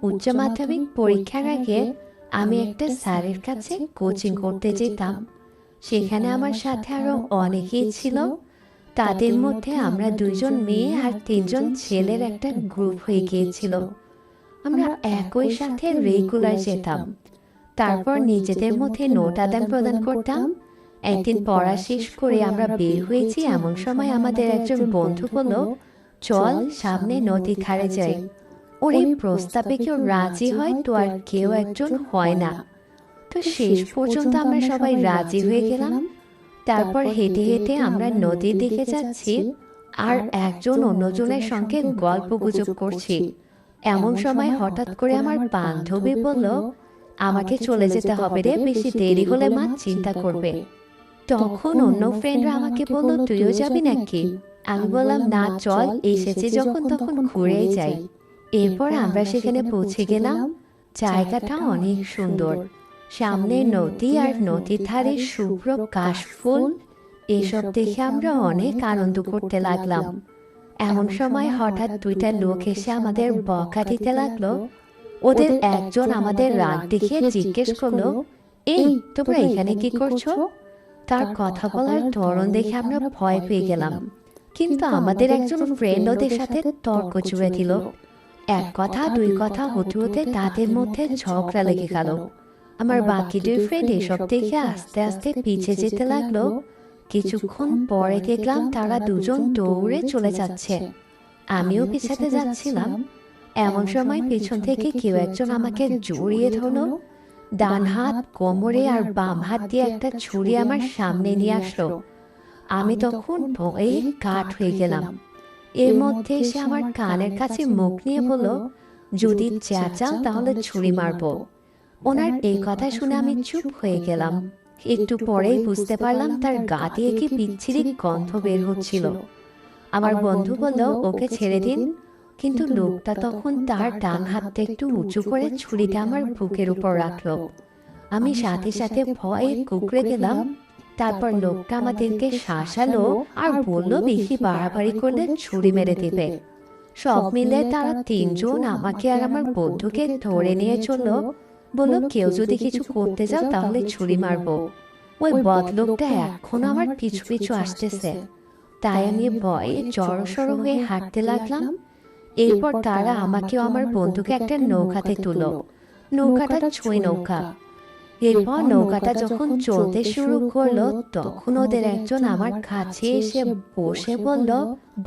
উচ্চ মাধ্যমিক পরীক্ষার আগে আমি একটা স্যারের কাছে কোচিং করতে যেতাম। সেখানে আমার সাথে আরো অনেকেই ছিল। তাদের মধ্যে আমরা 2জন মেয়ে আর 3জন ছেলের একটা গ্রুপ হয়ে গিয়েছিল। আমরা একই সাথে রেগুলার যেতাম। তারপর নিজেদের মধ্যে নোট আদান প্রদান করতাম। একদিন পড়া শেষ করে আমরা বের হয়েছি, এমন সময় আমাদের একজন বন্ধু বলল, চল সামনে নদীর ধারে যাই। ওর এই প্রস্তাবে কেউ রাজি হয় তো আর কেউ একজন হয় না। তো শেষ পর্যন্ত আমরা সবাই রাজি হয়ে গেলাম। তারপর হেঁটে হেঁটে আমরা নদীর দিকে যাচ্ছি আর একজন অন্যজনের সঙ্গে গল্প গুজব করছি। এমন সময় হঠাৎ করে আমার বান্ধবী বলল, আমাকে চলে যেতে হবে রে, বেশি দেরি হলে মা চিন্তা করবে। তখন অন্য ফ্রেন্ডরা আমাকে বলল, তুইও যাবি নাকি? আমি বললাম, না চল, এসেছি যখন তখন ঘুরেই যাই। এরপর আমরা সেখানে পৌঁছে গেলাম। জায়গাটা অনেক সুন্দর, সামনে নদী আর নদীর ধারে শুভ্র কাশফুল। এসব দেখে আমরা অনেক আনন্দ করতে লাগলাম। এমন সময় হঠাৎ 2টা লোক এসে আমাদের বকা দিতে লাগলো। ওদের একজন আমাদের রাগ দেখিয়ে জিজ্ঞেস করলো, এই তোমরা এখানে কি করছো? তার কথা বলার ধরন দেখে আমরা ভয় পেয়ে গেলাম, কিন্তু আমাদের একজন ফ্রেন্ড ওদের সাথে তর্ক জুড়ে দিল। এক কথা 2 কথা হতে হতে তাদের মধ্যে ঝগড়া লেগে গেল। আমার বাকি 2 ফ্রেন্ড এসব দেখে আস্তে আস্তে পিছিয়ে যেতে লাগলো। কিছুক্ষণ পরে দেখলাম তারা 2জন দৌড়ে চলে যাচ্ছে। আমিও পিছাতে যাচ্ছিলাম। এমন সময় পেছন থেকে কেউ একজন আমাকে জড়িয়ে ধরলো। ডান হাত কোমরে আর বাম হাত দিয়ে একটা ছুরি আমার সামনে নিয়ে আসলো। আমি তখন ভয়ে কাঠ হয়ে গেলাম। এর মধ্যে সে আমার কানের কাছে মুখ নিয়ে বলল, যদি চেঁচাও তাহলে ছুরি মারবো। ওনার এই কথা শুনে আমি চুপ হয়ে গেলাম। একটু পরেই বুঝতে পারলাম তার গা দিয়ে কি বিচ্ছিরি গন্ধ বের হচ্ছিল। আমার বন্ধু বলল, ওকে ছেড়ে দিন, কিন্তু লোকটা তখন তার ডান হাতটা একটু উঁচু করে ছুরিটা আমার বুকের উপর রাখলো। আমি সাথে সাথে ভয়ে কুঁকড়ে গেলাম। তারপর লোকটা আমাদেরকে শাসালো আর বলল, বেশি বাড়াবাড়ি করলে ছুরি মেরে দেবে। সব মিলে তারা 3জন আমাকে আর আমার বন্ধুকে ধরে নিয়ে চললো। বলল, কেউ যদি কিছু করতে যাও তাহলে ছুরি মারবো। ওই বদলোকটা এখন আমার পিছু পিছু আসতেছে। তাই আমি ভয়ে জড়সড় হয়ে হাঁটতে লাগলাম। এরপর তারা আমাকেও আমার বন্ধুকে একটা নৌকাতে তুলল। নৌকাটা ছুঁই নৌকা। এরপর নৌকাটা যখন চলতে শুরু করলো, তখন ওদের একজন আমার কাছে এসে বসে বলল,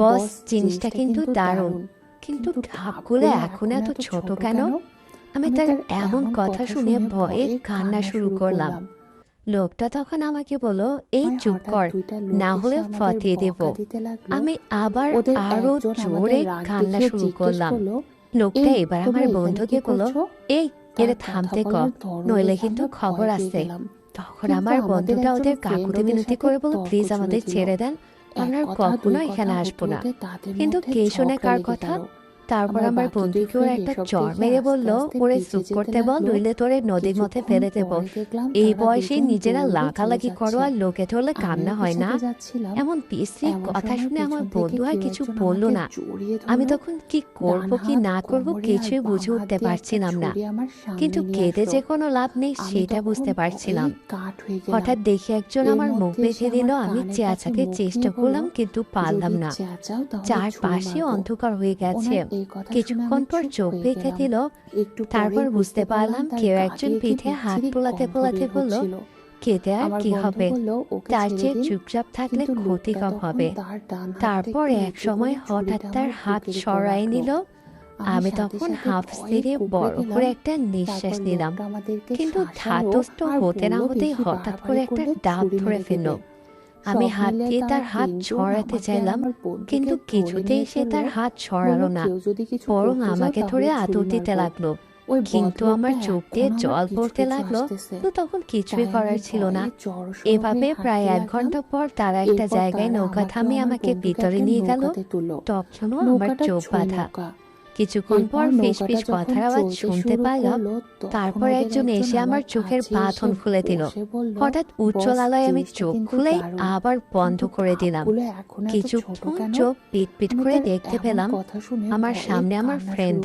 বস, জিনিসটা কিন্তু দারুণ, কিন্তু ধাপগুলো এখন এত ছোট কেন? আমি তার এমন কথা শুনে ভয়ে কান্না শুরু করলাম। লোকটা তখন আমাকে বলল, এই চুপ কর, না হলে ফাটিয়ে দেব। আমি আবার আরো জোরে কান্না শুরু করলাম। লোকটা এবার আমার বন্ধুকে বলল, এই এরে থামতে কর, নইলে কিন্তু খবর আছে। তখন আমার বন্ধুটা ওদের কাকুতি মিনতি করে বলল, প্লিজ আমাদের ছেড়ে দেন, আমরা কখনো এখানে আসবো না। কিন্তু কে শোনে কার কথা? তারপর আমার বন্ধুকে ওরা একটা চড় মেরে বললো, ওরে চুপ করতে বল, নইলে তোরে নদীর মধ্যে ফেলে দেব। এই বয়সে নিজেরা লাগালাগি করো আর লোকে ধরলে কান্না হয় না? এমন বিশ্রী কথা শুনে আমার বন্ধু আর কিছু বললো না। আমি তখন কি করব কি না করব কিছুই বুঝে উঠতে পারছিলাম না, কিন্তু কেঁদে যে কোনো লাভ নেই সেটা বুঝতে পারছিলাম। হঠাৎ দেখি একজন আমার মুখ বেঁধে দিল। আমি চেঁচাতে চেষ্টা করলাম কিন্তু পারলাম না। চারপাশে অন্ধকার হয়ে গেছে। কিছুক্ষণ পর চোখ বেঁধে দিল। তারপর বুঝতে পারলাম কেউ একজন পিঠে হাত পোলাতে পোলাতে বলল, কেঁদে আর কি হবে, তার চেয়ে চুপচাপ থাকলে ক্ষতি কম হবে। তারপর এক সময় হঠাৎ তার হাত সরাই নিল। আমি তখন হাফ ছেড়ে বড় করে একটা নিঃশ্বাস নিলাম, কিন্তু ধাতস্থ হতে না হতেই হঠাৎ করে একটা ডাব ধরে ফেলল। আমি হাত দিয়ে তার হাত ছড়াতে চাইলাম, কিন্তু কিছুতেই সে তার হাত ছড়ালো না, বরং আমাকে ধরে আদর দিতে লাগলো। কিন্তু আমার চোখ দিয়ে জল পড়তে লাগলো, তো তখন কিছুই করার ছিল না। এভাবে প্রায় 1 ঘন্টা পর তারা একটা জায়গায় নৌকা থামিয়ে আমাকে ভিতরে নিয়ে গেল। তখনও আমার চোখ বাঁধা। কিছুক্ষণ পর ফিসফিস কথার আওয়াজ শুনতে পাইলাম। তারপর একজন এসে আমার চোখের বাঁধন খুলে দিল। হঠাৎ উজ্জ্বল আলোয় আমি চোখ খুলে আবার বন্ধ করে দিলাম। কিছুক্ষণ চোখ পিট পিট করে দেখতে পেলাম আমার সামনে আমার ফ্রেন্ড